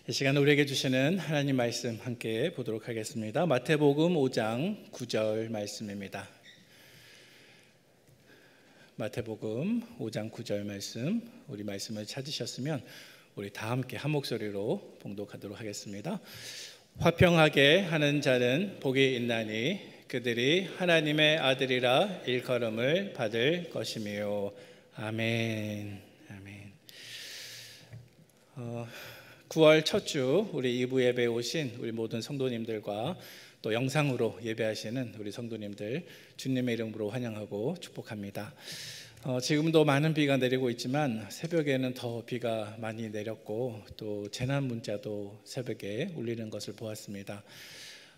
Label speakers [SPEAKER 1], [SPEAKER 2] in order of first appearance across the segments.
[SPEAKER 1] 이 시간 우리에게 주시는 하나님 말씀 함께 보도록 하겠습니다. 마태복음 5장 9절 말씀입니다. 마태복음 5장 9절 말씀, 우리 말씀을 찾으셨으면 우리 다 함께 한 목소리로 봉독하도록 하겠습니다. 화평하게 하는 자는 복이 있나니 그들이 하나님의 아들이라 일컬음을 받을 것이며. 아멘. 아멘. 9월 첫 주 우리 2부 예배에 오신 우리 모든 성도님들과 또 영상으로 예배하시는 우리 성도님들 주님의 이름으로 환영하고 축복합니다. 지금도 많은 비가 내리고 있지만 새벽에는 더 비가 많이 내렸고 또 재난 문자도 새벽에 울리는 것을 보았습니다.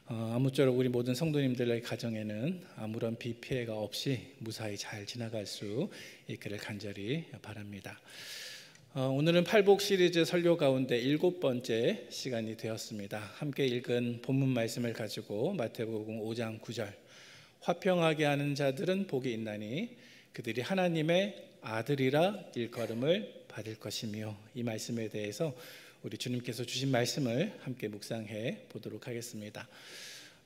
[SPEAKER 1] 아무쪼록 우리 모든 성도님들의 가정에는 아무런 비 피해가 없이 무사히 잘 지나갈 수 있기를 간절히 바랍니다. 오늘은 팔복 시리즈 설교 가운데 7번째 시간이 되었습니다. 함께 읽은 본문 말씀을 가지고 마태복음 5장 9절, 화평하게 하는 자들은 복이 있나니 그들이 하나님의 아들이라 일컬음을 받을 것이며, 이 말씀에 대해서 우리 주님께서 주신 말씀을 함께 묵상해 보도록 하겠습니다.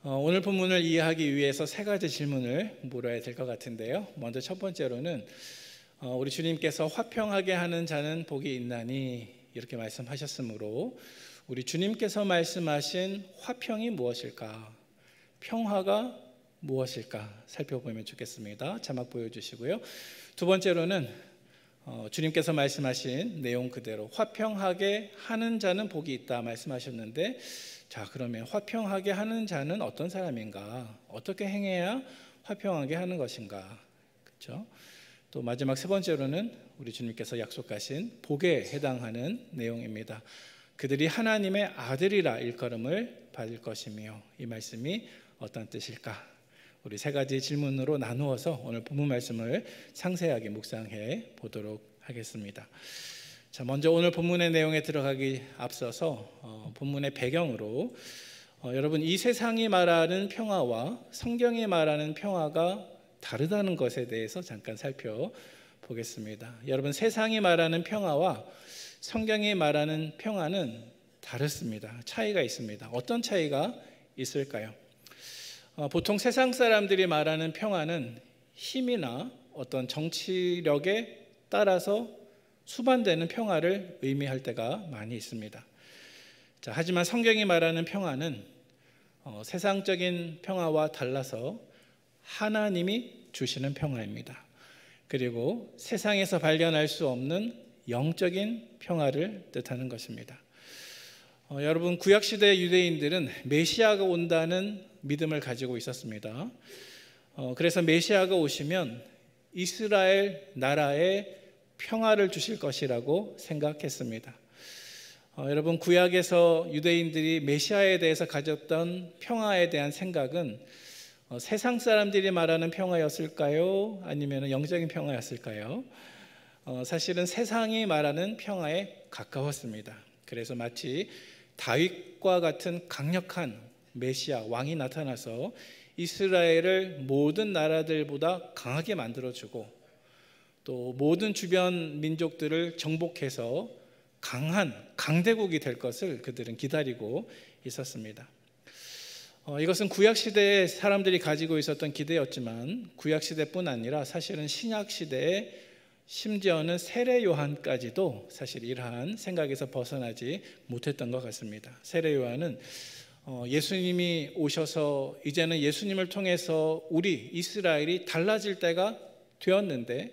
[SPEAKER 1] 오늘 본문을 이해하기 위해서 세 가지 질문을 물어야 될 것 같은데요. 먼저 첫 번째로는 우리 주님께서 화평하게 하는 자는 복이 있나니 이렇게 말씀하셨으므로 우리 주님께서 말씀하신 화평이 무엇일까? 평화가 무엇일까? 살펴보면 좋겠습니다. 자막 보여주시고요. 두 번째로는 주님께서 말씀하신 내용 그대로 화평하게 하는 자는 복이 있다 말씀하셨는데, 자, 그러면 화평하게 하는 자는 어떤 사람인가? 어떻게 행해야 화평하게 하는 것인가? 그렇죠? 또 마지막 세 번째로는 우리 주님께서 약속하신 복에 해당하는 내용입니다. 그들이 하나님의 아들이라 일컬음을 받을 것이며, 이 말씀이 어떤 뜻일까? 우리 세 가지 질문으로 나누어서 오늘 본문 말씀을 상세하게 묵상해 보도록 하겠습니다. 자, 먼저 오늘 본문의 내용에 들어가기 앞서서 본문의 배경으로 여러분, 이 세상이 말하는 평화와 성경이 말하는 평화가 다르다는 것에 대해서 잠깐 살펴보겠습니다. 여러분, 세상이 말하는 평화와 성경이 말하는 평화는 다릅니다. 차이가 있습니다. 어떤 차이가 있을까요? 보통 세상 사람들이 말하는 평화는 힘이나 어떤 정치력에 따라서 수반되는 평화를 의미할 때가 많이 있습니다. 자, 하지만 성경이 말하는 평화는 세상적인 평화와 달라서 하나님이 주시는 평화입니다. 그리고 세상에서 발견할 수 없는 영적인 평화를 뜻하는 것입니다. 여러분, 구약시대 유대인들은 메시아가 온다는 믿음을 가지고 있었습니다. 그래서 메시아가 오시면 이스라엘 나라에 평화를 주실 것이라고 생각했습니다. 여러분, 구약에서 유대인들이 메시아에 대해서 가졌던 평화에 대한 생각은 세상 사람들이 말하는 평화였을까요? 아니면 영적인 평화였을까요? 사실은 세상이 말하는 평화에 가까웠습니다. 그래서 마치 다윗과 같은 강력한 메시아 왕이 나타나서 이스라엘을 모든 나라들보다 강하게 만들어주고 또 모든 주변 민족들을 정복해서 강한 강대국이 될 것을 그들은 기다리고 있었습니다. 이것은 구약시대에 사람들이 가지고 있었던 기대였지만 구약시대뿐 아니라 사실은 신약시대에 심지어는 세례 요한까지도 사실 이러한 생각에서 벗어나지 못했던 것 같습니다. 세례 요한은 예수님이 오셔서 이제는 예수님을 통해서 우리 이스라엘이 달라질 때가 되었는데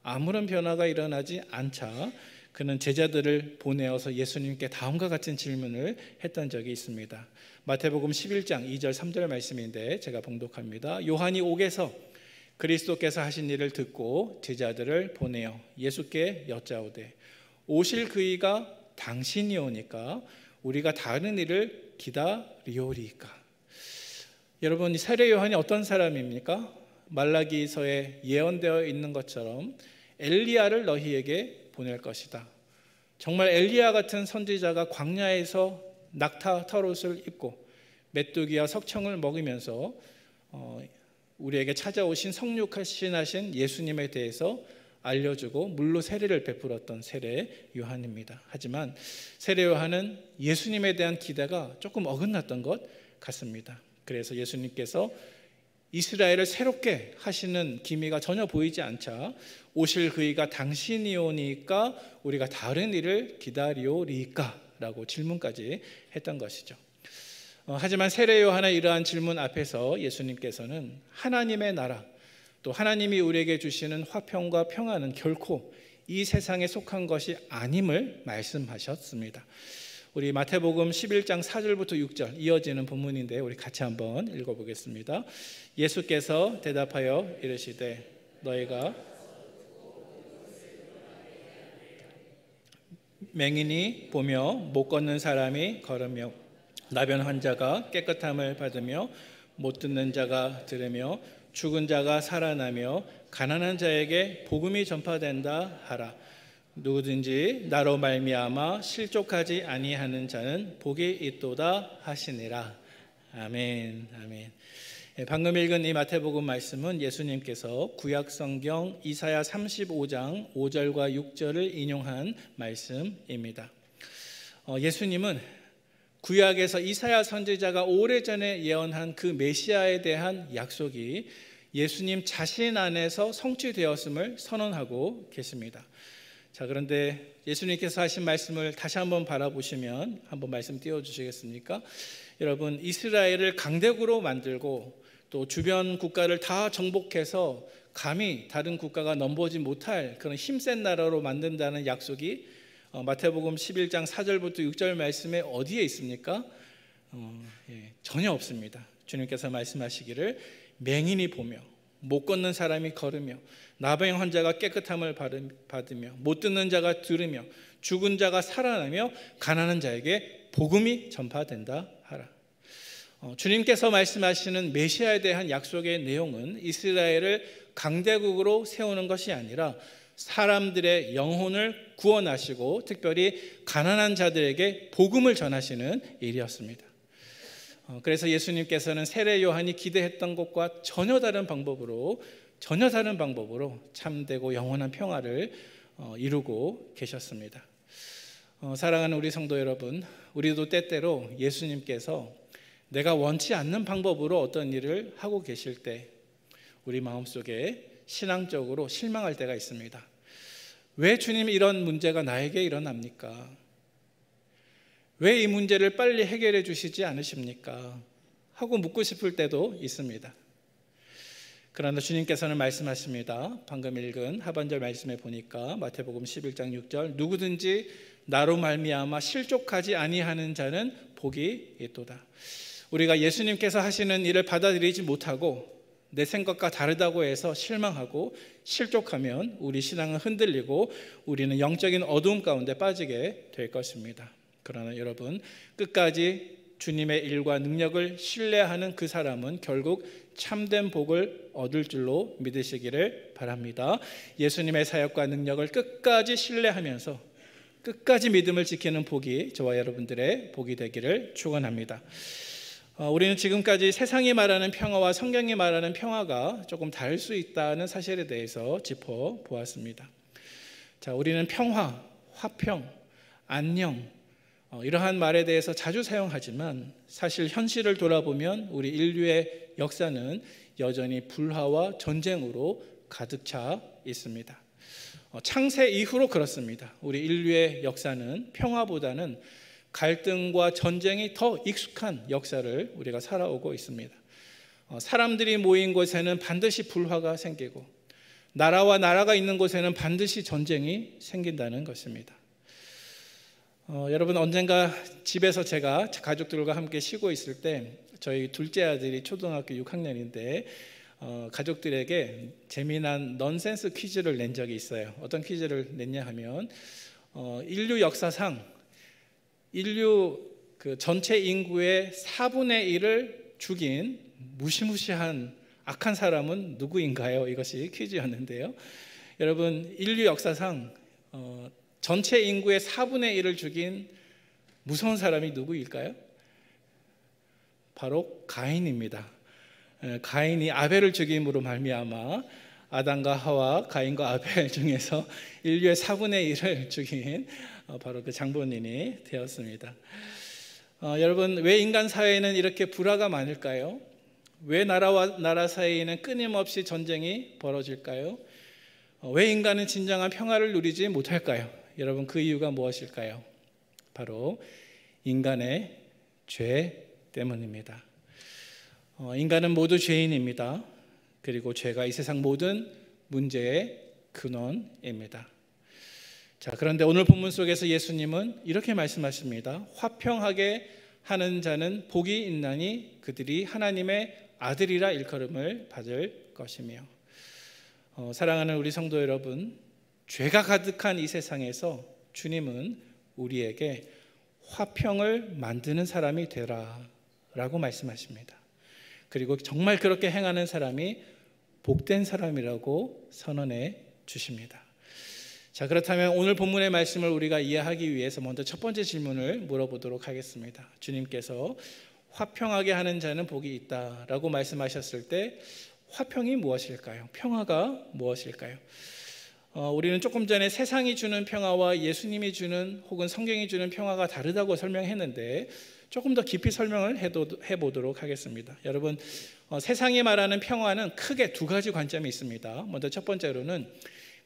[SPEAKER 1] 아무런 변화가 일어나지 않자 그는 제자들을 보내어서 예수님께 다음과 같은 질문을 했던 적이 있습니다. 마태복음 11장 2절 3절 말씀인데 제가 봉독합니다. 요한이 옥에서 그리스도께서 하신 일을 듣고 제자들을 보내어 예수께 여짜오되 오실 그이가 당신이 오니까 우리가 다른 일을 기다리오리이까. 여러분, 이 세례 요한이 어떤 사람입니까? 말라기서에 예언되어 있는 것처럼 엘리야를 너희에게 보낼 것이다. 정말 엘리야 같은 선지자가 광야에서 낙타 털옷을 입고 메뚜기와 석청을 먹으면서 우리에게 찾아오신 성육신하신 예수님에 대해서 알려주고 물로 세례를 베풀었던 세례 요한입니다. 하지만 세례 요한은 예수님에 대한 기대가 조금 어긋났던 것 같습니다. 그래서 예수님께서 이스라엘을 새롭게 하시는 기미가 전혀 보이지 않자 오실 그이가 당신이오니까 우리가 다른 일을 기다리오리까? 라고 질문까지 했던 것이죠. 하지만 세례 요한의 이러한 질문 앞에서 예수님께서는 하나님의 나라, 또 하나님이 우리에게 주시는 화평과 평안은 결코 이 세상에 속한 것이 아님을 말씀하셨습니다. 우리 마태복음 11장 4절부터 6절 이어지는 본문인데 우리 같이 한번 읽어보겠습니다. 예수께서 대답하여 이르시되 너희가 맹인이 보며 못 걷는 사람이 걸으며 나변 환자가 깨끗함을 받으며 못 듣는 자가 들으며 죽은 자가 살아나며 가난한 자에게 복음이 전파된다 하라. 누구든지 나로 말미암아 실족하지 아니하는 자는 복이 있도다 하시니라. 아멘. 아멘. 방금 읽은 이 마태복음 말씀은 예수님께서 구약성경 이사야 35장 5절과 6절을 인용한 말씀입니다. 예수님은 구약에서 이사야 선지자가 오래전에 예언한 그 메시아에 대한 약속이 예수님 자신 안에서 성취되었음을 선언하고 계십니다. 자, 그런데 예수님께서 하신 말씀을 다시 한번 바라보시면 한번 말씀 띄워주시겠습니까? 여러분, 이스라엘을 강대국으로 만들고 또 주변 국가를 다 정복해서 감히 다른 국가가 넘보지 못할 그런 힘센 나라로 만든다는 약속이 마태복음 11장 4절부터 6절 말씀에 어디에 있습니까? 전혀 없습니다. 주님께서 말씀하시기를 맹인이 보며 못 걷는 사람이 걸으며 나병 환자가 깨끗함을 받으며 못 듣는 자가 들으며 죽은 자가 살아나며 가난한 자에게 복음이 전파된다 하라. 주님께서 말씀하시는 메시아에 대한 약속의 내용은 이스라엘을 강대국으로 세우는 것이 아니라 사람들의 영혼을 구원하시고 특별히 가난한 자들에게 복음을 전하시는 일이었습니다. 그래서 예수님께서는 세례 요한이 기대했던 것과 전혀 다른 방법으로 참되고 영원한 평화를 이루고 계셨습니다. 사랑하는 우리 성도 여러분, 우리도 때때로 예수님께서 내가 원치 않는 방법으로 어떤 일을 하고 계실 때 우리 마음속에 신앙적으로 실망할 때가 있습니다. 왜 주님 이런 문제가 나에게 일어납니까? 왜 이 문제를 빨리 해결해 주시지 않으십니까? 하고 묻고 싶을 때도 있습니다. 그러나 주님께서는 말씀하십니다. 방금 읽은 하반절 말씀에 보니까 마태복음 11장 6절 누구든지 나로 말미암아 실족하지 아니하는 자는 복이 있도다. 우리가 예수님께서 하시는 일을 받아들이지 못하고 내 생각과 다르다고 해서 실망하고 실족하면 우리 신앙은 흔들리고 우리는 영적인 어두움 가운데 빠지게 될 것입니다. 그러나 여러분, 끝까지 주님의 일과 능력을 신뢰하는 그 사람은 결국 참된 복을 얻을 줄로 믿으시기를 바랍니다. 예수님의 사역과 능력을 끝까지 신뢰하면서 끝까지 믿음을 지키는 복이 저와 여러분들의 복이 되기를 축원합니다. 우리는 지금까지 세상이 말하는 평화와 성경이 말하는 평화가 조금 다를 수 있다는 사실에 대해서 짚어보았습니다. 자, 우리는 평화, 화평, 안녕 이러한 말에 대해서 자주 사용하지만 사실 현실을 돌아보면 우리 인류의 역사는 여전히 불화와 전쟁으로 가득 차 있습니다. 창세 이후로 그렇습니다. 우리 인류의 역사는 평화보다는 갈등과 전쟁이 더 익숙한 역사를 우리가 살아오고 있습니다. 사람들이 모인 곳에는 반드시 불화가 생기고 나라와 나라가 있는 곳에는 반드시 전쟁이 생긴다는 것입니다. 여러분, 언젠가 집에서 제가 가족들과 함께 쉬고 있을 때 저희 둘째 아들이 초등학교 6학년인데 가족들에게 재미난 넌센스 퀴즈를 낸 적이 있어요. 어떤 퀴즈를 냈냐 하면 인류 역사상 인류 전체 인구의 4분의 1을 죽인 무시무시한 악한 사람은 누구인가요? 이것이 퀴즈였는데요. 여러분, 인류 역사상 전체 인구의 4분의 1을 죽인 무서운 사람이 누구일까요? 바로 가인입니다. 가인이 아벨을 죽임으로 말미암아 아담과 하와, 가인과 아벨 중에서 인류의 4분의 1을 죽인 바로 그 장본인이 되었습니다. 여러분, 왜 인간 사회에는 이렇게 불화가 많을까요? 왜 나라와 나라 사이에는 끊임없이 전쟁이 벌어질까요? 왜 인간은 진정한 평화를 누리지 못할까요? 여러분, 그 이유가 무엇일까요? 바로 인간의 죄 때문입니다. 인간은 모두 죄인입니다. 그리고 죄가 이 세상 모든 문제의 근원입니다. 자, 그런데 오늘 본문 속에서 예수님은 이렇게 말씀하십니다. 화평하게 하는 자는 복이 있나니 그들이 하나님의 아들이라 일컬음을 받을 것이며. 사랑하는 우리 성도 여러분, 죄가 가득한 이 세상에서 주님은 우리에게 화평을 만드는 사람이 되라 라고 말씀하십니다. 그리고 정말 그렇게 행하는 사람이 복된 사람이라고 선언해 주십니다. 자, 그렇다면 오늘 본문의 말씀을 우리가 이해하기 위해서 먼저 첫 번째 질문을 물어보도록 하겠습니다. 주님께서 화평하게 하는 자는 복이 있다라고 말씀하셨을 때 화평이 무엇일까요? 평화가 무엇일까요? 우리는 조금 전에 세상이 주는 평화와 예수님이 주는 혹은 성경이 주는 평화가 다르다고 설명했는데 조금 더 깊이 설명을 해보도록 하겠습니다. 여러분, 세상이 말하는 평화는 크게 두 가지 관점이 있습니다. 먼저 첫 번째로는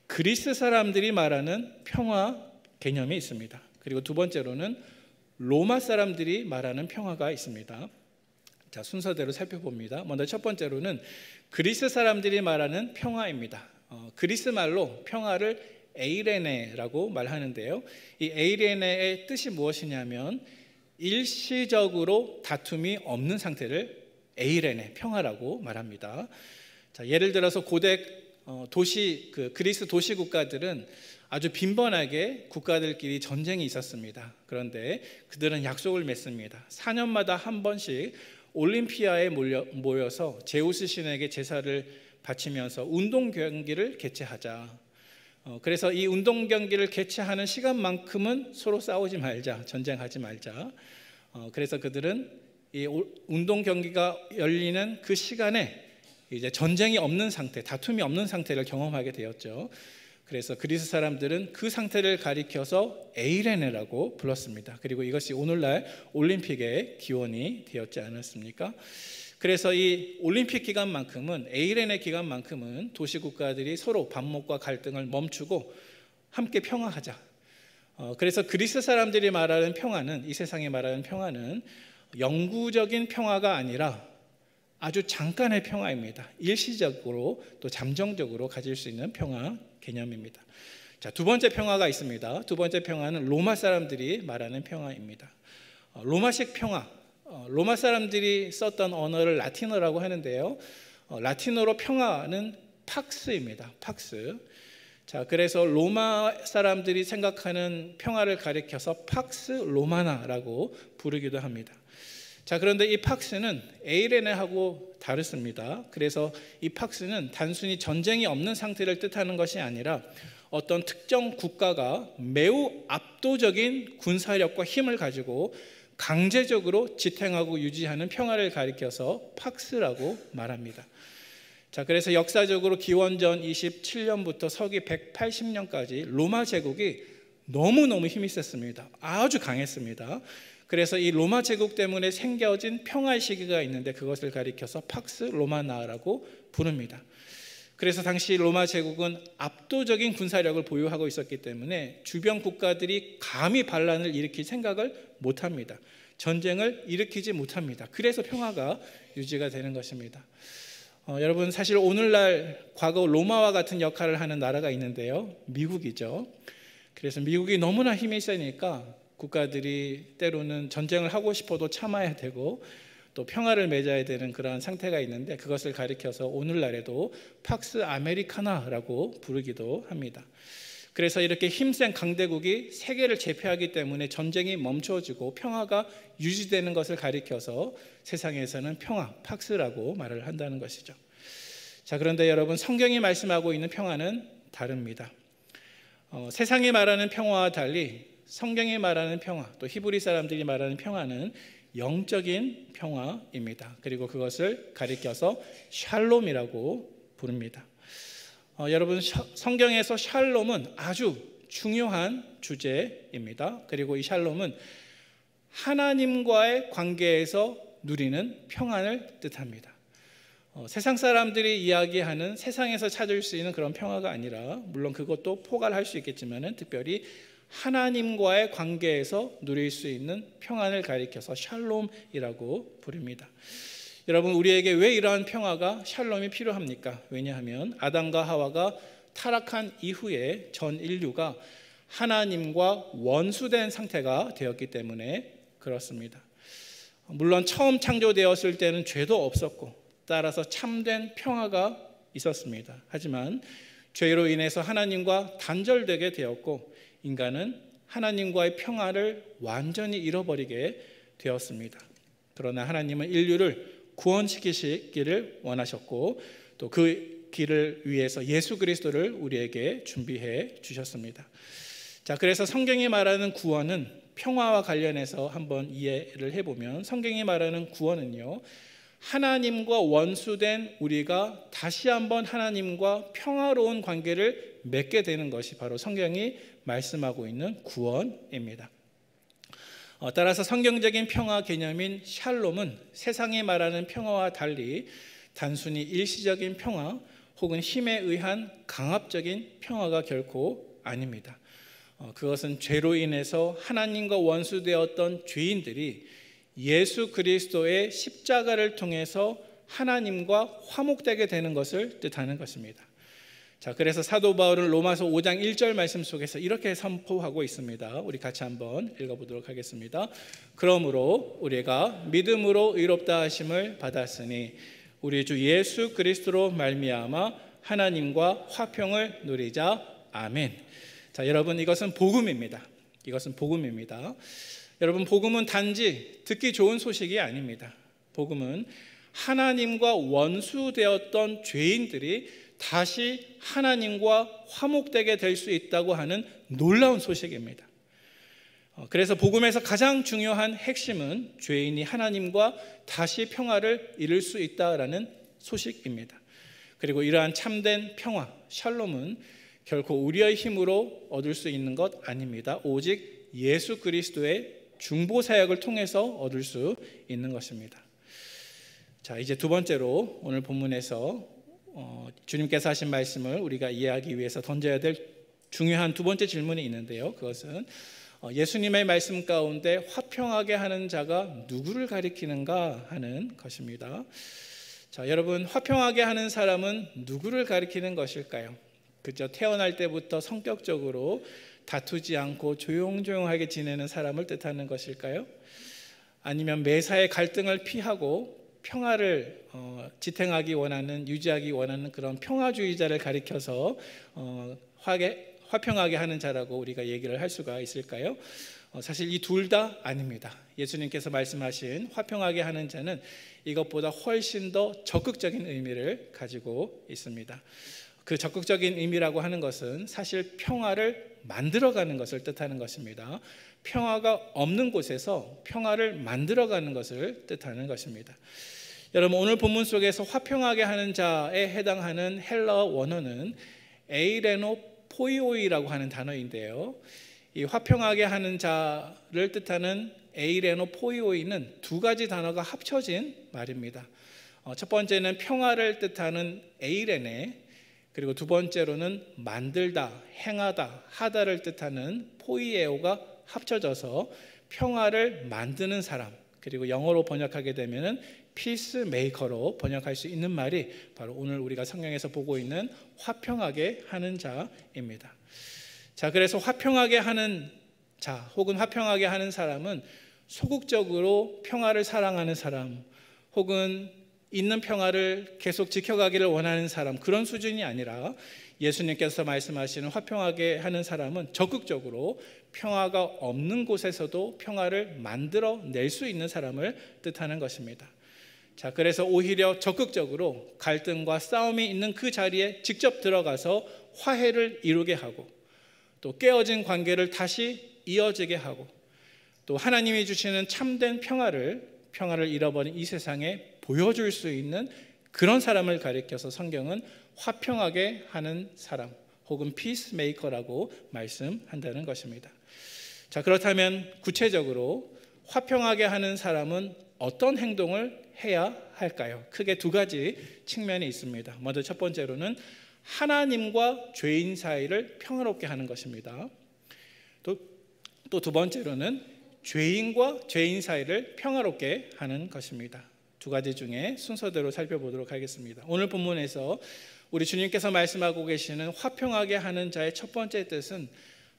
[SPEAKER 1] 그리스 사람들이 말하는 평화 개념이 있습니다. 그리고 두 번째로는 로마 사람들이 말하는 평화가 있습니다. 자, 순서대로 살펴봅니다. 먼저 첫 번째로는 그리스 사람들이 말하는 평화입니다. 그리스 말로 평화를 에이레네라고 말하는데요. 이 에이레네의 뜻이 무엇이냐면 일시적으로 다툼이 없는 상태를 에이레네, 평화라고 말합니다. 자, 예를 들어서 고대 도시, 그리스 도시 국가들은 아주 빈번하게 국가들끼리 전쟁이 있었습니다. 그런데 그들은 약속을 맺습니다. 4년마다 한 번씩 올림피아에 모여서 제우스 신에게 제사를 바치면서 운동 경기를 개최하자. 그래서 이 운동 경기를 개최하는 시간만큼은 서로 싸우지 말자, 전쟁하지 말자. 그래서 그들은 이 운동 경기가 열리는 그 시간에 이제 전쟁이 없는 상태, 다툼이 없는 상태를 경험하게 되었죠. 그래서 그리스 사람들은 그 상태를 가리켜서 에이레네라고 불렀습니다. 그리고 이것이 오늘날 올림픽의 기원이 되었지 않았습니까? 그래서 이 올림픽 기간만큼은, 에이레네 기간만큼은 도시국가들이 서로 반목과 갈등을 멈추고 함께 평화하자. 그래서 그리스 사람들이 말하는 평화는, 이 세상에 말하는 평화는 영구적인 평화가 아니라 아주 잠깐의 평화입니다. 일시적으로 또 잠정적으로 가질 수 있는 평화 개념입니다. 자, 두 번째 평화가 있습니다. 두 번째 평화는 로마 사람들이 말하는 평화입니다. 로마식 평화, 로마 사람들이 썼던 언어를 라틴어라고 하는데요. 라틴어로 평화는 팍스입니다. 팍스. 자, 그래서 로마 사람들이 생각하는 평화를 가리켜서 팍스 로마나라고 부르기도 합니다. 자, 그런데 이 팍스는 에이레네하고 다르습니다. 그래서 이 팍스는 단순히 전쟁이 없는 상태를 뜻하는 것이 아니라 어떤 특정 국가가 매우 압도적인 군사력과 힘을 가지고 강제적으로 지탱하고 유지하는 평화를 가리켜서 팍스라고 말합니다. 자, 그래서 역사적으로 기원전 27년부터 서기 180년까지 로마 제국이 너무너무 힘이 셌습니다. 아주 강했습니다. 그래서 이 로마 제국 때문에 생겨진 평화의 시기가 있는데 그것을 가리켜서 팍스 로마나라고 부릅니다. 그래서 당시 로마 제국은 압도적인 군사력을 보유하고 있었기 때문에 주변 국가들이 감히 반란을 일으킬 생각을 못합니다. 전쟁을 일으키지 못합니다. 그래서 평화가 유지가 되는 것입니다. 여러분, 사실 오늘날 과거 로마와 같은 역할을 하는 나라가 있는데요. 미국이죠. 그래서 미국이 너무나 힘이 세니까 국가들이 때로는 전쟁을 하고 싶어도 참아야 되고 또 평화를 맺어야 되는 그러한 상태가 있는데 그것을 가리켜서 오늘날에도 팍스 아메리카나라고 부르기도 합니다. 그래서 이렇게 힘센 강대국이 세계를 제패하기 때문에 전쟁이 멈춰지고 평화가 유지되는 것을 가리켜서 세상에서는 평화, 팍스라고 말을 한다는 것이죠. 자, 그런데 여러분, 성경이 말씀하고 있는 평화는 다릅니다. 세상이 말하는 평화와 달리 성경이 말하는 평화, 또 히브리 사람들이 말하는 평화는 영적인 평화입니다. 그리고 그것을 가리켜서 샬롬이라고 부릅니다. 여러분, 성경에서 샬롬은 아주 중요한 주제입니다. 그리고 이 샬롬은 하나님과의 관계에서 누리는 평안을 뜻합니다. 세상 사람들이 이야기하는 세상에서 찾을 수 있는 그런 평화가 아니라, 물론 그것도 포괄할 수 있겠지만 특별히 하나님과의 관계에서 누릴 수 있는 평안을 가리켜서 샬롬이라고 부릅니다. 여러분, 우리에게 왜 이러한 평화가, 샬롬이 필요합니까? 왜냐하면 아담과 하와가 타락한 이후에 전 인류가 하나님과 원수된 상태가 되었기 때문에 그렇습니다. 물론 처음 창조되었을 때는 죄도 없었고 따라서 참된 평화가 있었습니다. 하지만 죄로 인해서 하나님과 단절되게 되었고 인간은 하나님과의 평화를 완전히 잃어버리게 되었습니다. 그러나 하나님은 인류를 구원시키시기를 원하셨고 또 그 길을 위해서 예수 그리스도를 우리에게 준비해 주셨습니다. 자, 그래서 성경이 말하는 구원은 평화와 관련해서 한번 이해를 해보면, 성경이 말하는 구원은요, 하나님과 원수된 우리가 다시 한번 하나님과 평화로운 관계를 맺게 되는 것이 바로 성경이 말씀하고 있는 구원입니다. 따라서 성경적인 평화 개념인 샬롬은 세상이 말하는 평화와 달리 단순히 일시적인 평화 혹은 힘에 의한 강압적인 평화가 결코 아닙니다. 그것은 죄로 인해서 하나님과 원수되었던 죄인들이 예수 그리스도의 십자가를 통해서 하나님과 화목되게 되는 것을 뜻하는 것입니다. 자, 그래서 사도 바울은 로마서 5장 1절 말씀 속에서 이렇게 선포하고 있습니다. 우리 같이 한번 읽어보도록 하겠습니다. 그러므로 우리가 믿음으로 의롭다 하심을 받았으니 우리 주 예수 그리스도로 말미암아 하나님과 화평을 누리자. 아멘. 자, 여러분, 이것은 복음입니다. 이것은 복음입니다. 여러분, 복음은 단지 듣기 좋은 소식이 아닙니다. 복음은 하나님과 원수되었던 죄인들이 다시 하나님과 화목되게 될 수 있다고 하는 놀라운 소식입니다. 그래서 복음에서 가장 중요한 핵심은 죄인이 하나님과 다시 평화를 이룰 수 있다라는 소식입니다. 그리고 이러한 참된 평화, 샬롬은 결코 우리의 힘으로 얻을 수 있는 것 아닙니다. 오직 예수 그리스도의 중보 사역을 통해서 얻을 수 있는 것입니다. 자, 이제 두 번째로 오늘 본문에서 주님께서 하신 말씀을 우리가 이해하기 위해서 던져야 될 중요한 두 번째 질문이 있는데요. 그것은 예수님의 말씀 가운데 화평하게 하는 자가 누구를 가리키는가 하는 것입니다. 자, 여러분, 화평하게 하는 사람은 누구를 가리키는 것일까요? 그저 태어날 때부터 성격적으로 다투지 않고 조용조용하게 지내는 사람을 뜻하는 것일까요? 아니면 매사에 갈등을 피하고 평화를 지탱하기 원하는, 유지하기 원하는 그런 평화주의자를 가리켜서 화평하게 하는 자라고 우리가 얘기를 할 수가 있을까요? 사실 이 둘 다 아닙니다. 예수님께서 말씀하신 화평하게 하는 자는 이것보다 훨씬 더 적극적인 의미를 가지고 있습니다. 그 적극적인 의미라고 하는 것은 사실 평화를 만들어가는 것을 뜻하는 것입니다. 평화가 없는 곳에서 평화를 만들어가는 것을 뜻하는 것입니다. 여러분, 오늘 본문 속에서 화평하게 하는 자에 해당하는 헬라어 원어는 에이레노 포이오이라고 하는 단어인데요, 이 화평하게 하는 자를 뜻하는 에이레노 포이오이는 두 가지 단어가 합쳐진 말입니다. 첫 번째는 평화를 뜻하는 에이레네, 그리고 두 번째로는 만들다, 행하다, 하다를 뜻하는 포이에오가 합쳐져서 평화를 만드는 사람, 그리고 영어로 번역하게 되면은 피스메이커로 번역할 수 있는 말이 바로 오늘 우리가 성경에서 보고 있는 화평하게 하는 자입니다. 자, 그래서 화평하게 하는 자 혹은 화평하게 하는 사람은 소극적으로 평화를 사랑하는 사람, 혹은 있는 평화를 계속 지켜가기를 원하는 사람, 그런 수준이 아니라 예수님께서 말씀하시는 화평하게 하는 사람은 적극적으로 평화가 없는 곳에서도 평화를 만들어낼 수 있는 사람을 뜻하는 것입니다. 자, 그래서 오히려 적극적으로 갈등과 싸움이 있는 그 자리에 직접 들어가서 화해를 이루게 하고, 또 깨어진 관계를 다시 이어지게 하고, 또 하나님이 주시는 참된 평화를 잃어버린 이 세상에 보여줄 수 있는 그런 사람을 가리켜서 성경은 화평하게 하는 사람 혹은 피스메이커라고 말씀한다는 것입니다. 자, 그렇다면 구체적으로 화평하게 하는 사람은 어떤 행동을 해야 할까요? 크게 두 가지 측면이 있습니다. 먼저 첫 번째로는 하나님과 죄인 사이를 평화롭게 하는 것입니다. 또 두 번째로는 죄인과 죄인 사이를 평화롭게 하는 것입니다. 두 가지 중에 순서대로 살펴보도록 하겠습니다. 오늘 본문에서 우리 주님께서 말씀하고 계시는 화평하게 하는 자의 첫 번째 뜻은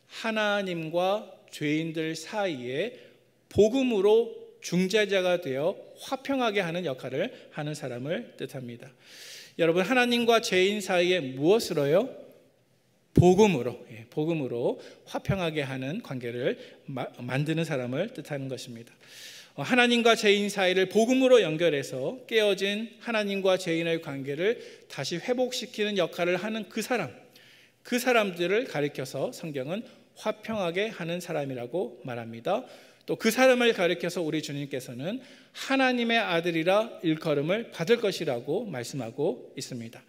[SPEAKER 1] 하나님과 죄인들 사이에 복음으로 중재자가 되어 화평하게 하는 역할을 하는 사람을 뜻합니다. 여러분, 하나님과 죄인 사이에 무엇으로요? 복음으로 화평하게 하는 관계를 만드는 사람을 뜻하는 것입니다. 하나님과 죄인 사이를 복음으로 연결해서 깨어진 하나님과 죄인의 관계를 다시 회복시키는 역할을 하는 그 사람들을 가리켜서 성경은 화평하게 하는 사람이라고 말합니다. 또 그 사람을 가리켜서 우리 주님께서는 하나님의 아들이라 일컬음을 받을 것이라고 말씀하고 있습니다.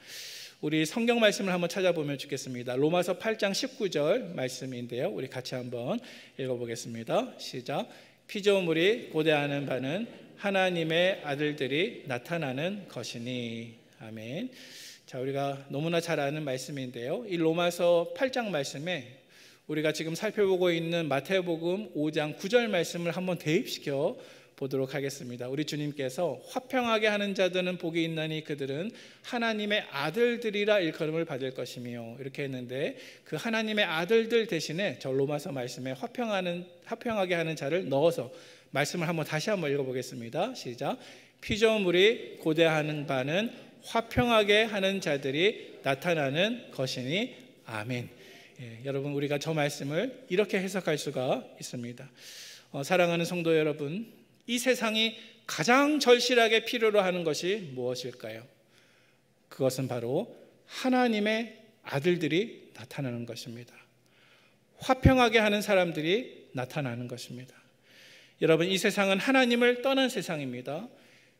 [SPEAKER 1] 우리 성경 말씀을 한번 찾아보면 좋겠습니다. 로마서 8장 19절 말씀인데요, 우리 같이 한번 읽어보겠습니다. 시작. 피조물이 고대하는 바는 하나님의 아들들이 나타나는 것이니. 아멘. 자, 우리가 너무나 잘 아는 말씀인데요, 이 로마서 8장 말씀에 우리가 지금 살펴보고 있는 마태복음 5장 9절 말씀을 한번 대입시켜 보도록 하겠습니다. 우리 주님께서 화평하게 하는 자들은 복이 있나니 그들은 하나님의 아들들이라 일컬음을 받을 것이며, 이렇게 했는데 그 하나님의 아들들 대신에 저 로마서 말씀에 화평하게 하는 자를 넣어서 말씀을 다시 한번 읽어보겠습니다. 시작. 피조물이 고대하는 바는 화평하게 하는 자들이 나타나는 것이니. 아멘. 여러분, 우리가 저 말씀을 이렇게 해석할 수가 있습니다. 사랑하는 성도 여러분, 이 세상이 가장 절실하게 필요로 하는 것이 무엇일까요? 그것은 바로 하나님의 아들들이 나타나는 것입니다. 화평하게 하는 사람들이 나타나는 것입니다. 여러분, 이 세상은 하나님을 떠난 세상입니다.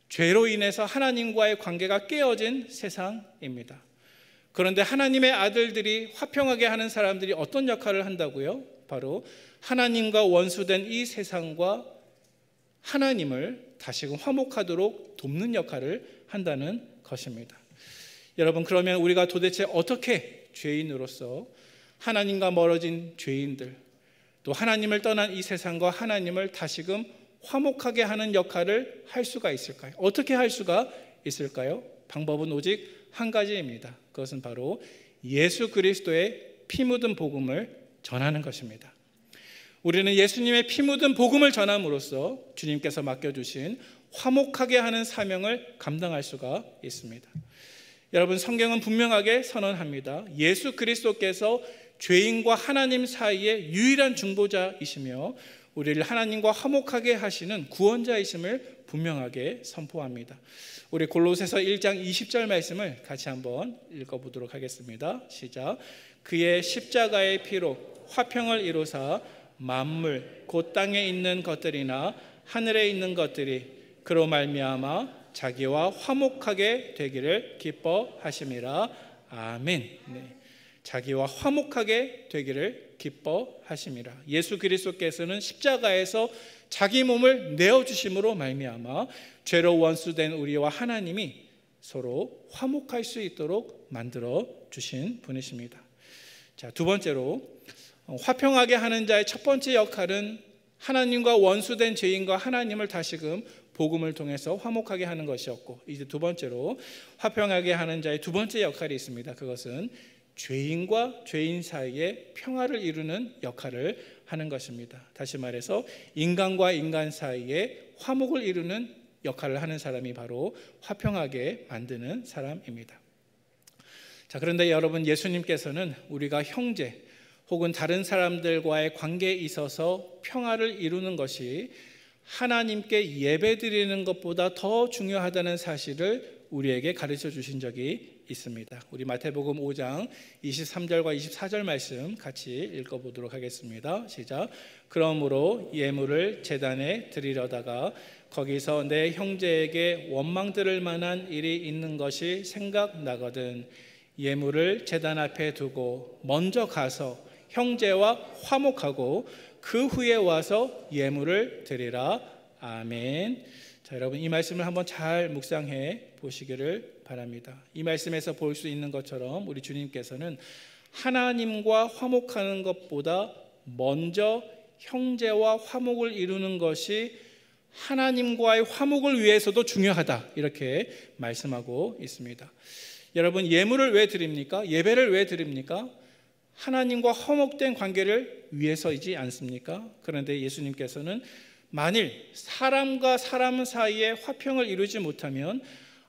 [SPEAKER 1] 죄로 인해서 하나님과의 관계가 깨어진 세상입니다. 그런데 하나님의 아들들이 화평하게 하는 사람들이 어떤 역할을 한다고요? 바로 하나님과 원수된 이 세상과 하나님을 다시금 화목하도록 돕는 역할을 한다는 것입니다. 여러분, 그러면 우리가 도대체 어떻게 죄인으로서 하나님과 멀어진 죄인들, 또 하나님을 떠난 이 세상과 하나님을 다시금 화목하게 하는 역할을 할 수가 있을까요? 어떻게 할 수가 있을까요? 방법은 오직 한 가지입니다. 그것은 바로 예수 그리스도의 피 묻은 복음을 전하는 것입니다. 우리는 예수님의 피 묻은 복음을 전함으로써 주님께서 맡겨주신 화목하게 하는 사명을 감당할 수가 있습니다. 여러분, 성경은 분명하게 선언합니다. 예수 그리스도께서 죄인과 하나님 사이의 유일한 중보자이시며 우리를 하나님과 화목하게 하시는 구원자이심을 분명하게 선포합니다. 우리 골로새서 1장 20절 말씀을 같이 한번 읽어보도록 하겠습니다. 시작. 그의 십자가의 피로 화평을 이루사 만물 곧 땅에 있는 것들이나 하늘에 있는 것들이 그로 말미암아 자기와 화목하게 되기를 기뻐하심이라. 아멘. 네. 자기와 화목하게 되기를 기뻐하심이라. 예수 그리스도께서는 십자가에서 자기 몸을 내어주심으로 말미암아 죄로 원수된 우리와 하나님이 서로 화목할 수 있도록 만들어 주신 분이십니다. 자, 두 번째로 화평하게 하는 자의 첫 번째 역할은 하나님과 원수된 죄인과 하나님을 다시금 복음을 통해서 화목하게 하는 것이었고, 이제 두 번째로 화평하게 하는 자의 두 번째 역할이 있습니다. 그것은 죄인과 죄인 사이에 평화를 이루는 역할을 하는 것입니다. 다시 말해서 인간과 인간 사이에 화목을 이루는 역할을 하는 사람이 바로 화평하게 만드는 사람입니다. 자, 그런데 여러분, 예수님께서는 우리가 형제 혹은 다른 사람들과의 관계에 있어서 평화를 이루는 것이 하나님께 예배드리는 것보다 더 중요하다는 사실을 우리에게 가르쳐 주신 적이 있습니다. 우리 마태복음 5장 23절과 24절 말씀 같이 읽어보도록 하겠습니다. 시작. 그러므로 예물을 제단에 드리려다가 거기서 내 형제에게 원망 들을 만한 일이 있는 것이 생각나거든 예물을 제단 앞에 두고 먼저 가서 형제와 화목하고 그 후에 와서 예물을 드리라. 아멘. 자, 여러분 이 말씀을 한번 잘 묵상해 보시기를 바랍니다. 이 말씀에서 볼 수 있는 것처럼 우리 주님께서는 하나님과 화목하는 것보다 먼저 형제와 화목을 이루는 것이 하나님과의 화목을 위해서도 중요하다, 이렇게 말씀하고 있습니다. 여러분, 예물을 왜 드립니까? 예배를 왜 드립니까? 하나님과 화목된 관계를 위해서이지 않습니까? 그런데 예수님께서는 만일 사람과 사람 사이에 화평을 이루지 못하면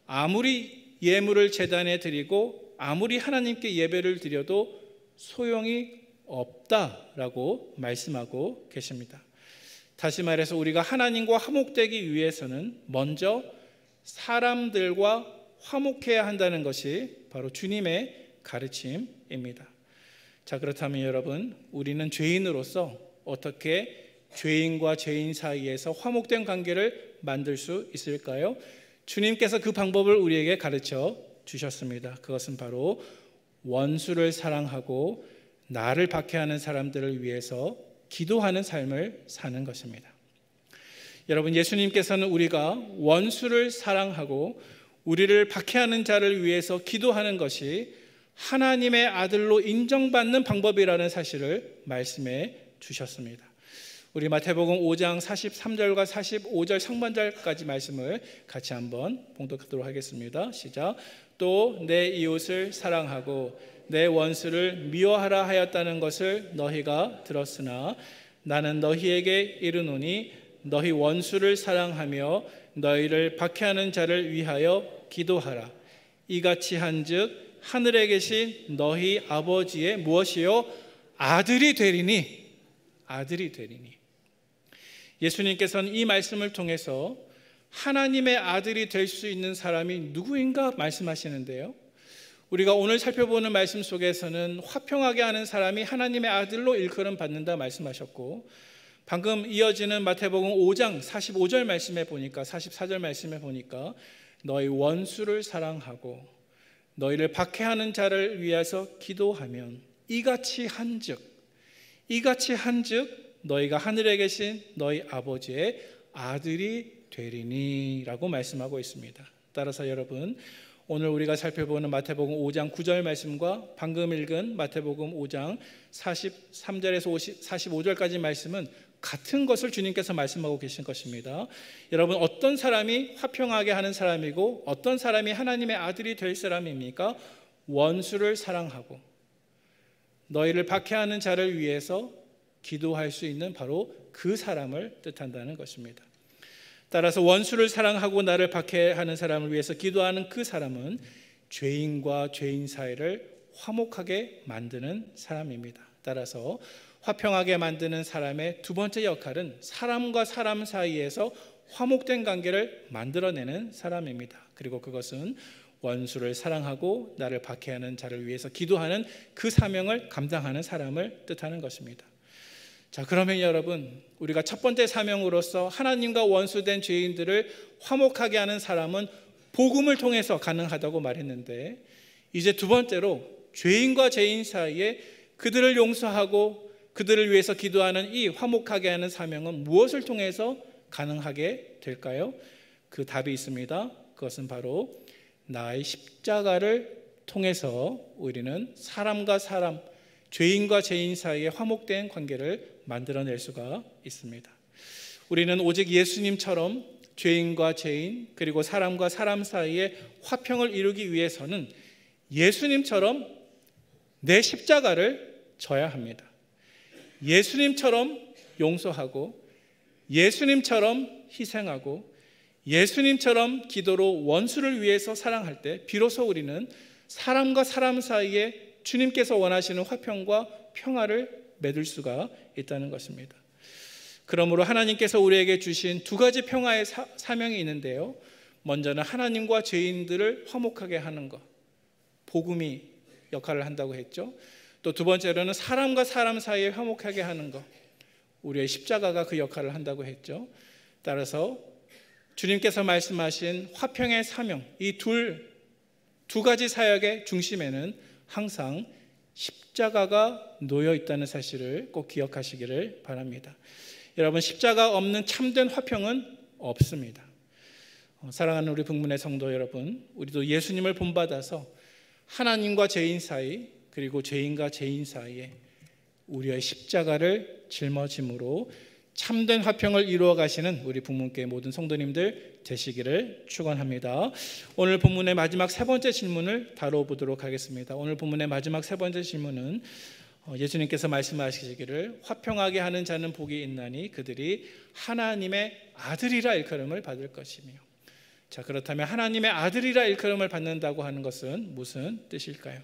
[SPEAKER 1] 아무리 예물을 제단에 드리고 아무리 하나님께 예배를 드려도 소용이 없다라고 말씀하고 계십니다. 다시 말해서 우리가 하나님과 화목되기 위해서는 먼저 사람들과 화목해야 한다는 것이 바로 주님의 가르침입니다. 자, 그렇다면 여러분, 우리는 죄인으로서 어떻게 죄인과 죄인 사이에서 화목된 관계를 만들 수 있을까요? 주님께서 그 방법을 우리에게 가르쳐 주셨습니다. 그것은 바로 원수를 사랑하고 나를 박해하는 사람들을 위해서 기도하는 삶을 사는 것입니다. 여러분, 예수님께서는 우리가 원수를 사랑하고 우리를 박해하는 자를 위해서 기도하는 것이 하나님의 아들로 인정받는 방법이라는 사실을 말씀해 주셨습니다. 우리 마태복음 5장 43절과 45절 상반절까지 말씀을 같이 한번 봉독하도록 하겠습니다. 시작. 또 내 이웃을 사랑하고 내 원수를 미워하라 하였다는 것을 너희가 들었으나 나는 너희에게 이르노니 너희 원수를 사랑하며 너희를 박해하는 자를 위하여 기도하라. 이같이 한즉 하늘에 계신 너희 아버지의 무엇이요? 아들이 되리니. 아들이 되리니. 예수님께서는 이 말씀을 통해서 하나님의 아들이 될 수 있는 사람이 누구인가 말씀하시는데요, 우리가 오늘 살펴보는 말씀 속에서는 화평하게 하는 사람이 하나님의 아들로 일컬음 받는다 말씀하셨고, 방금 이어지는 마태복음 5장 45절 말씀에 보니까, 44절 말씀에 보니까 너희 원수를 사랑하고 너희를 박해하는 자를 위해서 기도하면 이같이 한즉 너희가 하늘에 계신 너희 아버지의 아들이 되리니 라고 말씀하고 있습니다. 따라서 여러분, 오늘 우리가 살펴보는 마태복음 5장 9절 말씀과 방금 읽은 마태복음 5장 43절에서 45절까지 말씀은 같은 것을 주님께서 말씀하고 계신 것입니다. 여러분, 어떤 사람이 화평하게 하는 사람이고 어떤 사람이 하나님의 아들이 될 사람입니까? 원수를 사랑하고 너희를 박해하는 자를 위해서 기도할 수 있는 바로 그 사람을 뜻한다는 것입니다. 따라서 원수를 사랑하고 나를 박해하는 사람을 위해서 기도하는 그 사람은 죄인과 죄인 사이를 화목하게 만드는 사람입니다. 따라서 화평하게 만드는 사람의 두 번째 역할은 사람과 사람 사이에서 화목된 관계를 만들어내는 사람입니다. 그리고 그것은 원수를 사랑하고 나를 박해하는 자를 위해서 기도하는 그 사명을 감당하는 사람을 뜻하는 것입니다. 자, 그러면 여러분, 우리가 첫 번째 사명으로서 하나님과 원수된 죄인들을 화목하게 하는 사람은 복음을 통해서 가능하다고 말했는데, 이제 두 번째로 죄인과 죄인 사이에 그들을 용서하고 그들을 위해서 기도하는 이 화목하게 하는 사명은 무엇을 통해서 가능하게 될까요? 그 답이 있습니다. 그것은 바로 나의 십자가를 통해서 우리는 사람과 사람, 죄인과 죄인 사이에 화목된 관계를 만들어낼 수가 있습니다. 우리는 오직 예수님처럼 죄인과 죄인 그리고 사람과 사람 사이에 화평을 이루기 위해서는 예수님처럼 내 십자가를 져야 합니다. 예수님처럼 용서하고 예수님처럼 희생하고 예수님처럼 기도로 원수를 위해서 사랑할 때 비로소 우리는 사람과 사람 사이에 주님께서 원하시는 화평과 평화를 맺을 수가 있다는 것입니다. 그러므로 하나님께서 우리에게 주신 두 가지 평화의 사명이 있는데요, 먼저는 하나님과 죄인들을 화목하게 하는 것, 복음이 역할을 한다고 했죠. 또 두 번째로는 사람과 사람 사이에 화목하게 하는 것, 우리의 십자가가 그 역할을 한다고 했죠. 따라서 주님께서 말씀하신 화평의 사명, 이 두 두 가지 사역의 중심에는 항상 십자가가 놓여 있다는 사실을 꼭 기억하시기를 바랍니다. 여러분, 십자가 없는 참된 화평은 없습니다. 사랑하는 우리 북문의 성도 여러분, 우리도 예수님을 본받아서 하나님과 죄인 사이, 그리고 죄인과 죄인 사이에 우리의 십자가를 짊어짐으로 참된 화평을 이루어 가시는 우리 북문교회 모든 성도님들 되시기를 축원합니다. 오늘 본문의 마지막 세 번째 질문을 다뤄보도록 하겠습니다. 오늘 본문의 마지막 세 번째 질문은 예수님께서 말씀하시기를 화평하게 하는 자는 복이 있나니 그들이 하나님의 아들이라 일컬음을 받을 것이며. 자, 그렇다면 하나님의 아들이라 일컬음을 받는다고 하는 것은 무슨 뜻일까요?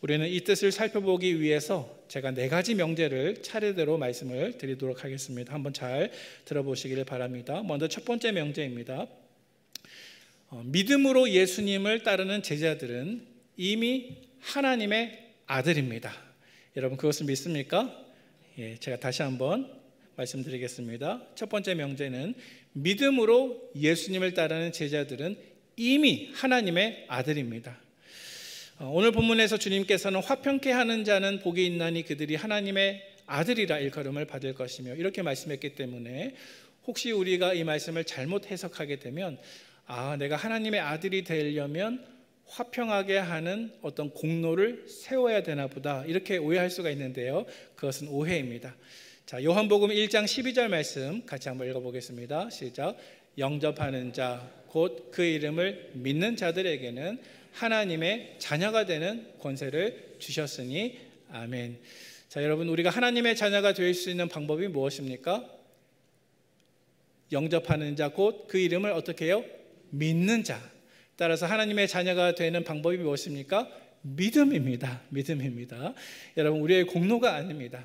[SPEAKER 1] 우리는 이 뜻을 살펴보기 위해서 제가 네 가지 명제를 차례대로 말씀을 드리도록 하겠습니다. 한번 잘 들어보시기를 바랍니다. 먼저 첫 번째 명제입니다. 믿음으로 예수님을 따르는 제자들은 이미 하나님의 아들입니다. 여러분, 그것을 믿습니까? 예, 제가 다시 한번 말씀드리겠습니다. 첫 번째 명제는 믿음으로 예수님을 따르는 제자들은 이미 하나님의 아들입니다. 오늘 본문에서 주님께서는 화평케 하는 자는 복이 있나니 그들이 하나님의 아들이라 일컬음을 받을 것이며 이렇게 말씀했기 때문에 혹시 우리가 이 말씀을 잘못 해석하게 되면 내가 하나님의 아들이 되려면 화평하게 하는 어떤 공로를 세워야 되나 보다 이렇게 오해할 수가 있는데요, 그것은 오해입니다. 자, 요한복음 1장 12절 말씀 같이 한번 읽어보겠습니다. 시작. 영접하는 자 곧 그 이름을 믿는 자들에게는 하나님의 자녀가 되는 권세를 주셨으니 아멘. 자, 여러분, 우리가 하나님의 자녀가 될 수 있는 방법이 무엇입니까? 영접하는 자 곧 그 이름을 어떻게 해요? 믿는 자. 따라서 하나님의 자녀가 되는 방법이 무엇입니까? 믿음입니다. 믿음입니다. 여러분, 우리의 공로가 아닙니다.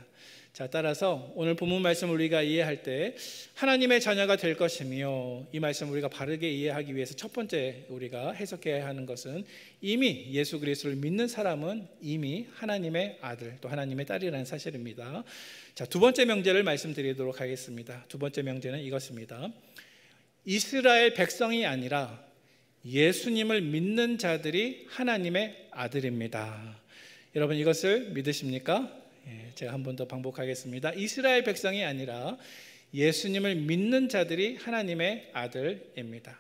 [SPEAKER 1] 자, 따라서 오늘 본문 말씀을 우리가 이해할 때 하나님의 자녀가 될 것이며 이 말씀을 우리가 바르게 이해하기 위해서 첫 번째 우리가 해석해야 하는 것은 이미 예수 그리스도를 믿는 사람은 이미 하나님의 아들 또 하나님의 딸이라는 사실입니다. 자, 두 번째 명제를 말씀드리도록 하겠습니다. 두 번째 명제는 이것입니다. 이스라엘 백성이 아니라 예수님을 믿는 자들이 하나님의 아들입니다. 여러분, 이것을 믿으십니까? 제가 한 번 더 반복하겠습니다. 이스라엘 백성이 아니라 예수님을 믿는 자들이 하나님의 아들입니다.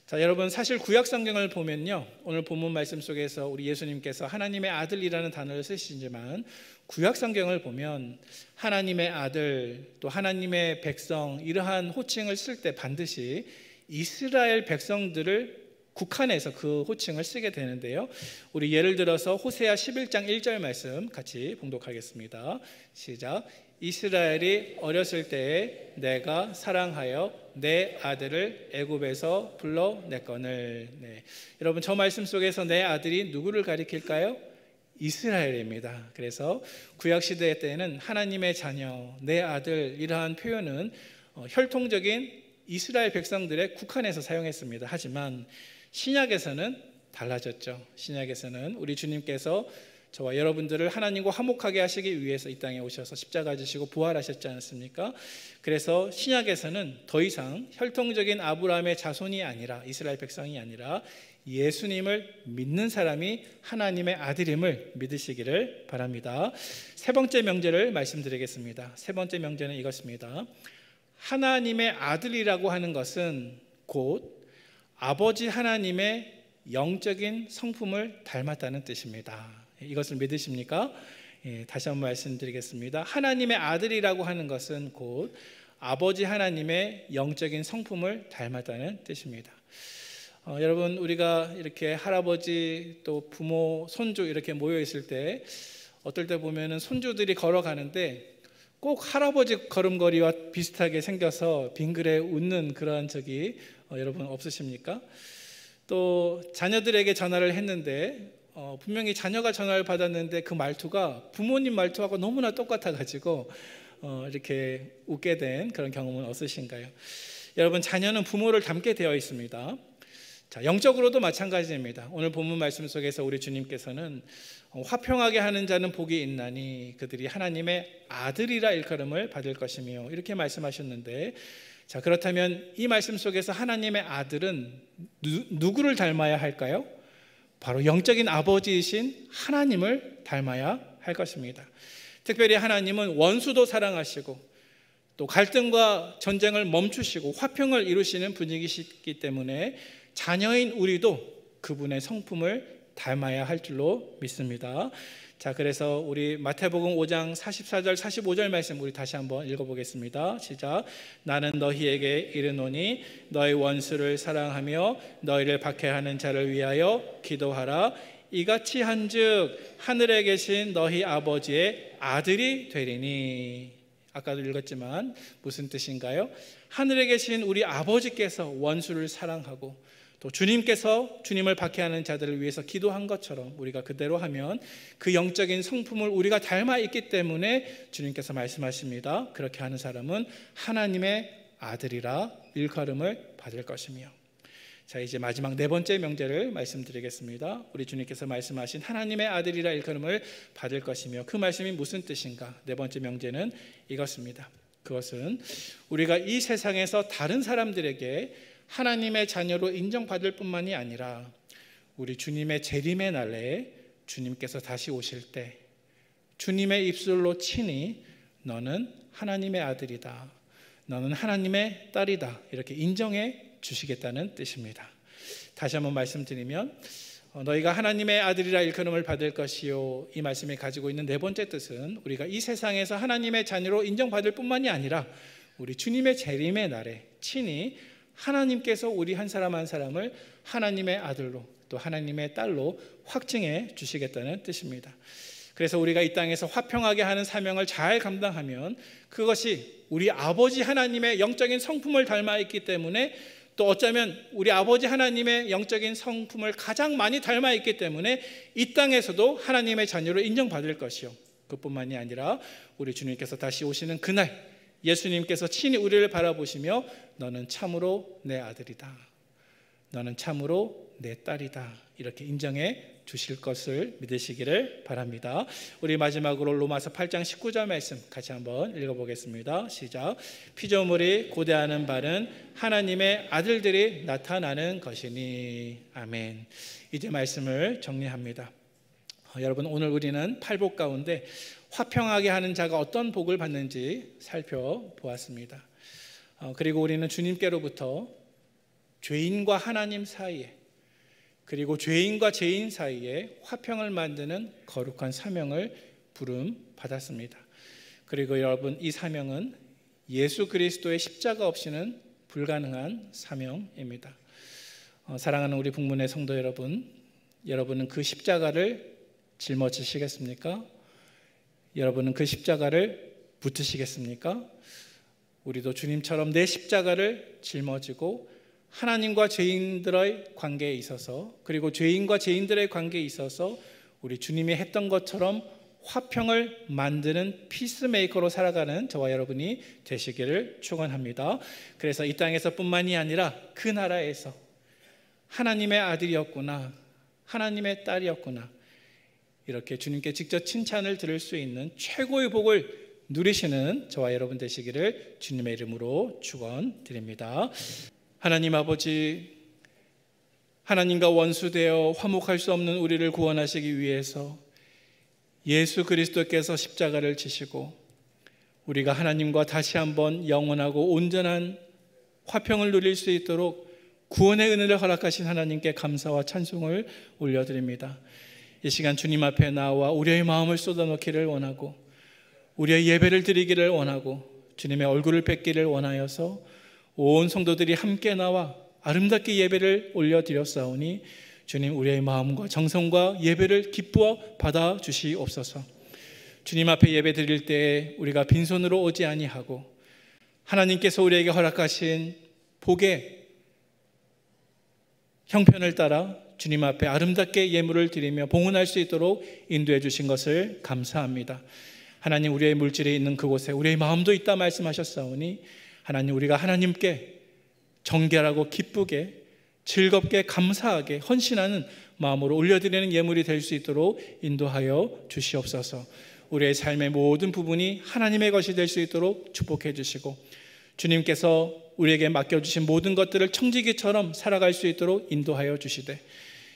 [SPEAKER 1] 자, 여러분, 사실 구약 성경을 보면요, 오늘 본문 말씀 속에서 우리 예수님께서 하나님의 아들이라는 단어를 쓰시지만 구약 성경을 보면 하나님의 아들 또 하나님의 백성 이러한 호칭을 쓸 때 반드시 이스라엘 백성들을 국한해서 그 호칭을 쓰게 되는데요, 우리 예를 들어서 호세아 11장 1절 말씀 같이 봉독하겠습니다. 시작. 이스라엘이 어렸을 때에 내가 사랑하여 내 아들을 애굽에서 불러냈거늘. 네. 여러분, 저 말씀 속에서 내 아들이 누구를 가리킬까요? 이스라엘입니다. 그래서 구약시대 때에는 하나님의 자녀, 내 아들 이러한 표현은 혈통적인 이스라엘 백성들의 국한에서 사용했습니다. 하지만 신약에서는 달라졌죠. 신약에서는 우리 주님께서 저와 여러분들을 하나님과 화목하게 하시기 위해서 이 땅에 오셔서 십자가 지시고 부활하셨지 않습니까? 그래서 신약에서는 더 이상 혈통적인 아브라함의 자손이 아니라 이스라엘 백성이 아니라 예수님을 믿는 사람이 하나님의 아들임을 믿으시기를 바랍니다. 세 번째 명제를 말씀드리겠습니다. 세 번째 명제는 이것입니다. 하나님의 아들이라고 하는 것은 곧 아버지 하나님의 영적인 성품을 닮았다는 뜻입니다. 이것을 믿으십니까? 다시 한번 말씀드리겠습니다. 하나님의 아들이라고 하는 것은 곧 아버지 하나님의 영적인 성품을 닮았다는 뜻입니다. 여러분, 우리가 이렇게 할아버지 또 부모, 손주 이렇게 모여 있을 때 어떨 때 보면은 손주들이 걸어가는데 꼭 할아버지 걸음걸이와 비슷하게 생겨서 빙그레 웃는 그런 적이 여러분 없으십니까? 또 자녀들에게 전화를 했는데 분명히 자녀가 전화를 받았는데 그 말투가 부모님 말투하고 너무나 똑같아가지고 이렇게 웃게 된 그런 경험은 없으신가요? 여러분, 자녀는 부모를 닮게 되어 있습니다. 자, 영적으로도 마찬가지입니다. 오늘 본문 말씀 속에서 우리 주님께서는 화평하게 하는 자는 복이 있나니 그들이 하나님의 아들이라 일컬음을 받을 것이며 이렇게 말씀하셨는데, 자, 그렇다면 이 말씀 속에서 하나님의 아들은 누구를 닮아야 할까요? 바로 영적인 아버지이신 하나님을 닮아야 할 것입니다. 특별히 하나님은 원수도 사랑하시고 또 갈등과 전쟁을 멈추시고 화평을 이루시는 분이시기 때문에 자녀인 우리도 그분의 성품을 닮아야 할 줄로 믿습니다. 자, 그래서 우리 마태복음 5장 44절 45절 말씀 우리 다시 한번 읽어보겠습니다. 시작. 나는 너희에게 이르노니 너희 원수를 사랑하며 너희를 박해하는 자를 위하여 기도하라. 이같이 한즉 하늘에 계신 너희 아버지의 아들이 되리니. 아까도 읽었지만 무슨 뜻인가요? 하늘에 계신 우리 아버지께서 원수를 사랑하고 또 주님께서 주님을 박해하는 자들을 위해서 기도한 것처럼 우리가 그대로 하면 그 영적인 성품을 우리가 닮아 있기 때문에 주님께서 말씀하십니다. 그렇게 하는 사람은 하나님의 아들이라 일컬음을 받을 것이며. 자, 이제 마지막 네 번째 명제를 말씀드리겠습니다. 우리 주님께서 말씀하신 하나님의 아들이라 일컬음을 받을 것이며, 그 말씀이 무슨 뜻인가? 네 번째 명제는 이것입니다. 그것은 우리가 이 세상에서 다른 사람들에게 하나님의 자녀로 인정받을 뿐만이 아니라 우리 주님의 재림의 날에 주님께서 다시 오실 때 주님의 입술로 친히 너는 하나님의 아들이다, 너는 하나님의 딸이다, 이렇게 인정해 주시겠다는 뜻입니다. 다시 한번 말씀드리면 너희가 하나님의 아들이라 일컬음을 받을 것이요, 이 말씀이 가지고 있는 네 번째 뜻은 우리가 이 세상에서 하나님의 자녀로 인정받을 뿐만이 아니라 우리 주님의 재림의 날에 친히 하나님께서 우리 한 사람 한 사람을 하나님의 아들로 또 하나님의 딸로 확증해 주시겠다는 뜻입니다. 그래서 우리가 이 땅에서 화평하게 하는 사명을 잘 감당하면 그것이 우리 아버지 하나님의 영적인 성품을 닮아 있기 때문에, 또 어쩌면 우리 아버지 하나님의 영적인 성품을 가장 많이 닮아 있기 때문에 이 땅에서도 하나님의 자녀로 인정받을 것이요, 그뿐만이 아니라 우리 주님께서 다시 오시는 그날 예수님께서 친히 우리를 바라보시며 너는 참으로 내 아들이다, 너는 참으로 내 딸이다, 이렇게 인정해 주실 것을 믿으시기를 바랍니다. 우리 마지막으로 로마서 8장 19절 말씀 같이 한번 읽어보겠습니다. 시작. 피조물이 고대하는 바는 하나님의 아들들이 나타나는 것이니. 아멘. 이제 말씀을 정리합니다. 여러분, 오늘 우리는 팔복 가운데 화평하게 하는 자가 어떤 복을 받는지 살펴보았습니다. 그리고 우리는 주님께로부터 죄인과 하나님 사이에, 그리고 죄인과 죄인 사이에 화평을 만드는 거룩한 사명을 부름 받았습니다. 그리고 여러분, 이 사명은 예수 그리스도의 십자가 없이는 불가능한 사명입니다. 사랑하는 우리 북문의 성도 여러분, 여러분은 그 십자가를 짊어지시겠습니까? 여러분은 그 십자가를 붙으시겠습니까? 우리도 주님처럼 내 십자가를 짊어지고 하나님과 죄인들의 관계에 있어서, 그리고 죄인과 죄인들의 관계에 있어서 우리 주님이 했던 것처럼 화평을 만드는 피스메이커로 살아가는 저와 여러분이 되시기를 축원합니다. 그래서 이 땅에서 뿐만이 아니라 그 나라에서 하나님의 아들이었구나, 하나님의 딸이었구나, 이렇게 주님께 직접 칭찬을 들을 수 있는 최고의 복을 누리시는 저와 여러분 되시기를 주님의 이름으로 축원드립니다. 하나님 아버지, 하나님과 원수되어 화목할 수 없는 우리를 구원하시기 위해서 예수 그리스도께서 십자가를 지시고 우리가 하나님과 다시 한번 영원하고 온전한 화평을 누릴 수 있도록 구원의 은혜를 허락하신 하나님께 감사와 찬송을 올려드립니다. 이 시간 주님 앞에 나와 우리의 마음을 쏟아놓기를 원하고 우리의 예배를 드리기를 원하고 주님의 얼굴을 뵙기를 원하여서 온 성도들이 함께 나와 아름답게 예배를 올려드렸사오니 주님, 우리의 마음과 정성과 예배를 기쁘어 받아 주시옵소서. 주님 앞에 예배 드릴 때 우리가 빈손으로 오지 아니하고 하나님께서 우리에게 허락하신 복의 형편을 따라 주님 앞에 아름답게 예물을 드리며 봉헌할 수 있도록 인도해 주신 것을 감사합니다. 하나님, 우리의 물질이 있는 그곳에 우리의 마음도 있다 말씀하셨사오니 하나님, 우리가 하나님께 정결하고 기쁘게 즐겁게 감사하게 헌신하는 마음으로 올려드리는 예물이 될 수 있도록 인도하여 주시옵소서. 우리의 삶의 모든 부분이 하나님의 것이 될 수 있도록 축복해 주시고 주님께서 우리에게 맡겨주신 모든 것들을 청지기처럼 살아갈 수 있도록 인도하여 주시되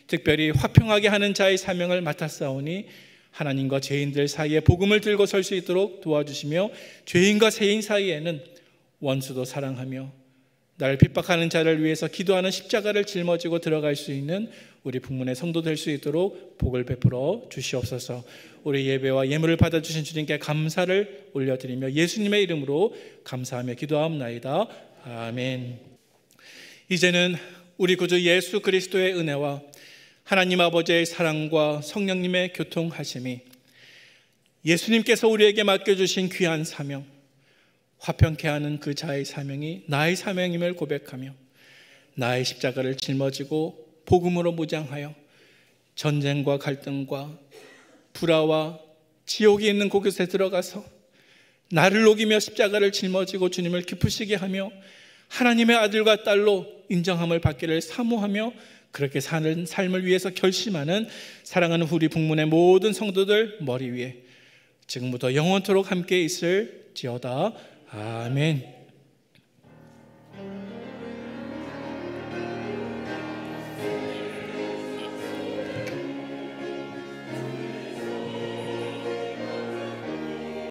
[SPEAKER 1] 특별히 화평하게 하는 자의 사명을 맡았사오니 하나님과 죄인들 사이에 복음을 들고 설 수 있도록 도와주시며 죄인과 세인 사이에는 원수도 사랑하며 나를 핍박하는 자를 위해서 기도하는 십자가를 짊어지고 들어갈 수 있는 우리 북문의 성도 될 수 있도록 복을 베풀어 주시옵소서. 우리 예배와 예물을 받아주신 주님께 감사를 올려드리며 예수님의 이름으로 감사하며 기도하옵나이다. 아멘. 이제는 우리 구주 예수 그리스도의 은혜와 하나님 아버지의 사랑과 성령님의 교통하심이, 예수님께서 우리에게 맡겨주신 귀한 사명, 화평케 하는 그 자의 사명이 나의 사명임을 고백하며 나의 십자가를 짊어지고 복음으로 무장하여 전쟁과 갈등과 불화와 지옥이 있는 그곳에 들어가서 나를 녹이며 십자가를 짊어지고 주님을 기쁘시게 하며 하나님의 아들과 딸로 인정함을 받기를 사모하며 그렇게 사는 삶을 위해서 결심하는 사랑하는 우리 북문의 모든 성도들 머리 위에 지금부터 영원토록 함께 있을지어다. 아멘.